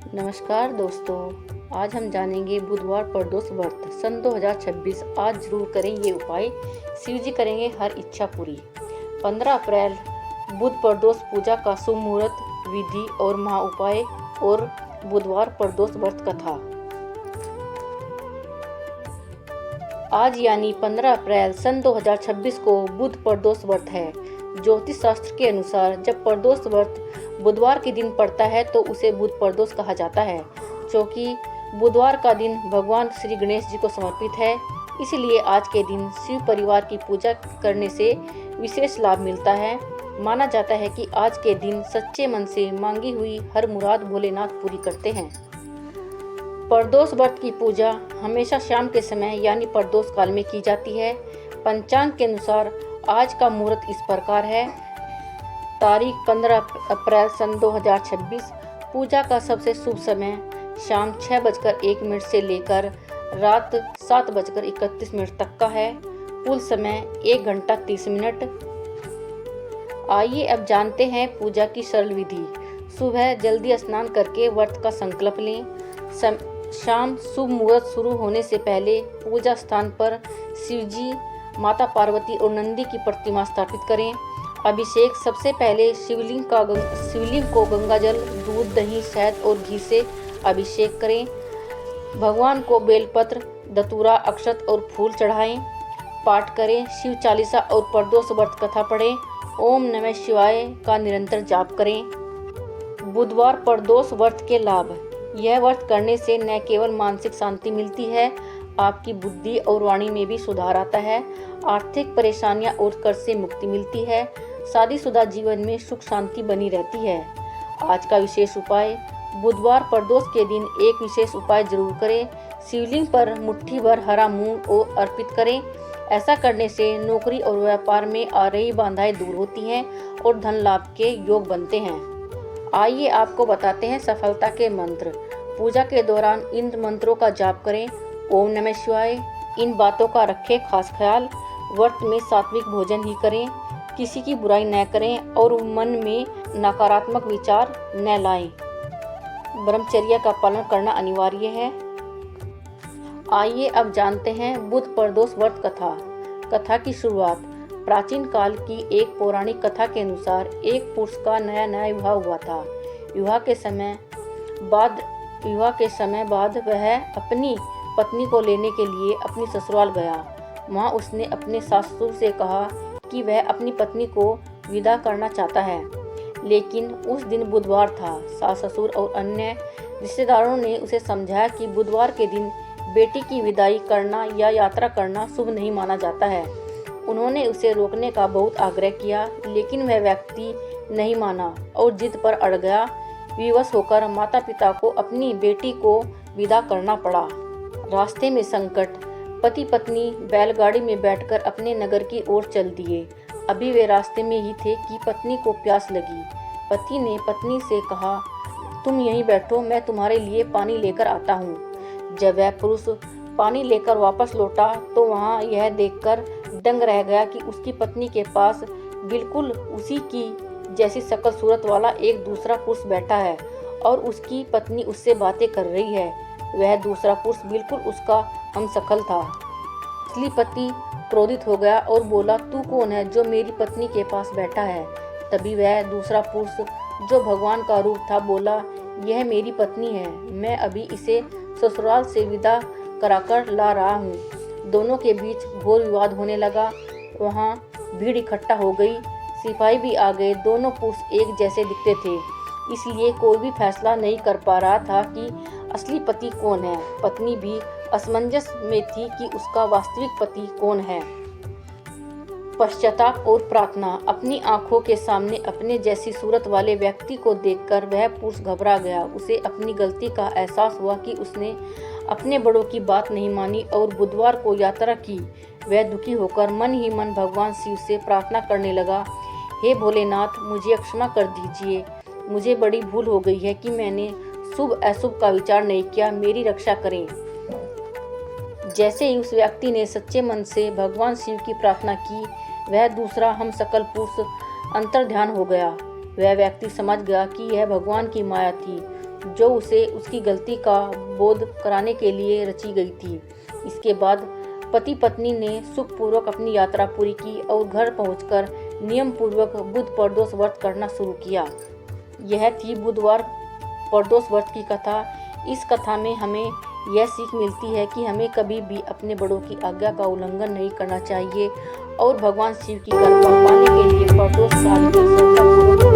नमस्कार दोस्तों, आज हम जानेंगे बुधवार प्रदोष व्रत सन 2026। आज जरूर करें ये उपाय, शिव जी करेंगे हर इच्छा पूरी। 15 अप्रैल बुध प्रदोष पूजा का शुभ मुहूर्त, विधि और महा उपाय और बुधवार प्रदोष व्रत कथा। आज यानी 15 अप्रैल सन 2026 को बुध प्रदोष व्रत है। ज्योतिष शास्त्र के अनुसार जब प्रदोष व्रत बुधवार के दिन पड़ता है तो उसे बुध प्रदोष कहा जाता है, क्योंकि बुधवार का दिन भगवान श्री गणेश जी को समर्पित है। इसलिए आज के दिन शिव परिवार की पूजा करने से विशेष लाभ मिलता है। माना जाता है कि आज के दिन सच्चे मन से मांगी हुई हर मुराद भोलेनाथ पूरी करते हैं। प्रदोष व्रत की पूजा हमेशा शाम के समय यानी प्रदोष काल में की जाती है। पंचांग के अनुसार आज का मुहूर्त इस प्रकार है। तारीख 15 अप्रैल सन 2026। पूजा का सबसे शुभ समय शाम 6:01 से लेकर रात 7:31 तक का है। कुल समय 1 घंटा 30 मिनट। आइए अब जानते हैं पूजा की सरल विधि। सुबह जल्दी स्नान करके व्रत का संकल्प लें। शाम शुभ मुहूर्त शुरू होने से पहले पूजा स्थान पर शिवजी, माता पार्वती और नंदी की प्रतिमा स्थापित करें। अभिषेक सबसे पहले शिवलिंग को गंगाजल, दूध, दही, शहद और घी से अभिषेक करें। भगवान को बेलपत्र, धतूरा, अक्षत और फूल चढ़ाएं। पाठ करें, शिव चालीसा और प्रदोष व्रत कथा पढ़ें। ओम नमः शिवाय का निरंतर जाप करें। बुधवार प्रदोष व्रत के लाभ। यह व्रत करने से न केवल मानसिक शांति मिलती है, आपकी बुद्धि और वाणी में भी सुधार आता है। आर्थिक परेशानियां और कर्ज से मुक्ति मिलती है। शादीशुदा जीवन में सुख शांति बनी रहती है। आज का विशेष उपाय। बुधवार प्रदोष के दिन एक विशेष उपाय जरूर करें। शिवलिंग पर मुट्ठी भर हरा मूंग और अर्पित करें। ऐसा करने से नौकरी और व्यापार में आ रही बाधाएं दूर होती हैं और धन लाभ के योग बनते हैं। आइए आपको बताते हैं सफलता के मंत्र। पूजा के दौरान इन मंत्रों का जाप करें। ओम नमः शिवाय। इन बातों का रखें खास ख्याल। व्रत में सात्विक भोजन ही करें। किसी की बुराई न करें और मन में नकारात्मक विचार न लाएं। ब्रह्मचर्य का पालन करना अनिवार्य है। आइए अब जानते हैं बुध प्रदोष व्रत कथा। कथा की शुरुआत। प्राचीन काल की एक पौराणिक कथा के अनुसार एक पुरुष का नया विवाह हुआ था। विवाह के समय बाद वह अपनी पत्नी को लेने के लिए अपनी ससुराल गया। वहाँ उसने अपने ससुर से कहा कि वह अपनी पत्नी को विदा करना चाहता है, लेकिन उस दिन बुधवार था। सास ससुर और अन्य रिश्तेदारों ने उसे समझाया कि बुधवार के दिन बेटी की विदाई करना या यात्रा करना शुभ नहीं माना जाता है। उन्होंने उसे रोकने का बहुत आग्रह किया, लेकिन वह व्यक्ति नहीं माना और जिद पर अड़ गया। विवश होकर माता पिता को अपनी बेटी को विदा करना पड़ा। रास्ते में संकट। पति पत्नी बैलगाड़ी में बैठकर अपने नगर की ओर चल दिए। अभी वे रास्ते में ही थे कि पत्नी को प्यास लगी। पति ने पत्नी से कहा, तुम यहीं बैठो, मैं तुम्हारे लिए पानी लेकर आता हूँ। जब वह पुरुष पानी लेकर वापस लौटा तो वहाँ यह देखकर दंग रह गया कि उसकी पत्नी के पास बिल्कुल उसी की जैसी शक्ल सूरत वाला एक दूसरा पुरुष बैठा है और उसकी पत्नी उससे बातें कर रही है। वह दूसरा पुरुष बिल्कुल उसका हमशक्ल था। असली पति क्रोधित हो गया और बोला, तू कौन है जो मेरी पत्नी के पास बैठा है? तभी वह दूसरा पुरुष जो भगवान का रूप था बोला, यह मेरी पत्नी है, मैं अभी इसे ससुराल से विदा कराकर ला रहा हूँ। दोनों के बीच घोर विवाद होने लगा। वहाँ भीड़ इकट्ठा हो गई। सिपाही भी आ गए। दोनों पुरुष एक जैसे दिखते थे, इसलिए कोई भी फैसला नहीं कर पा रहा था कि असली पति कौन है। पत्नी भी असमंजस में थी कि उसका वास्तविक पति कौन है। पश्चाताप और प्रार्थना। अपनी आंखों के सामने अपने जैसी सूरत वाले व्यक्ति को देखकर वह पुरुष घबरा गया। उसे अपनी गलती का एहसास हुआ कि उसने अपने बड़ों की बात नहीं मानी और बुधवार को यात्रा की। वह दुखी होकर मन ही मन भगवान शिव से प्रार्थना करने लगा, हे भोलेनाथ, मुझे क्षमा कर दीजिए। मुझे बड़ी भूल हो गई है कि मैंने शुभ अशुभ का विचार नहीं किया, मेरी रक्षा करें। जैसे ही उस व्यक्ति ने सच्चे मन से भगवान शिव की प्रार्थना की, वह दूसरा हमशक्ल पुरुष अंतर्ध्यान हो गया। वह व्यक्ति समझ गया कि यह भगवान की माया थी। जो उसे उसकी गलती का बोध कराने के लिए रची गई थी। इसके बाद पति पत्नी ने सुखपूर्वक अपनी यात्रा पूरी की और घर पहुंचकर नियम पूर्वक बुध प्रदोष व्रत करना शुरू किया। यह थी बुधवार प्रदोष व्रत की कथा। इस कथा में हमें यह सीख मिलती है कि हमें कभी भी अपने बड़ों की आज्ञा का उल्लंघन नहीं करना चाहिए और भगवान शिव की कृपा पाने के लिए प्रदोष काल में श्रद्धापूर्वक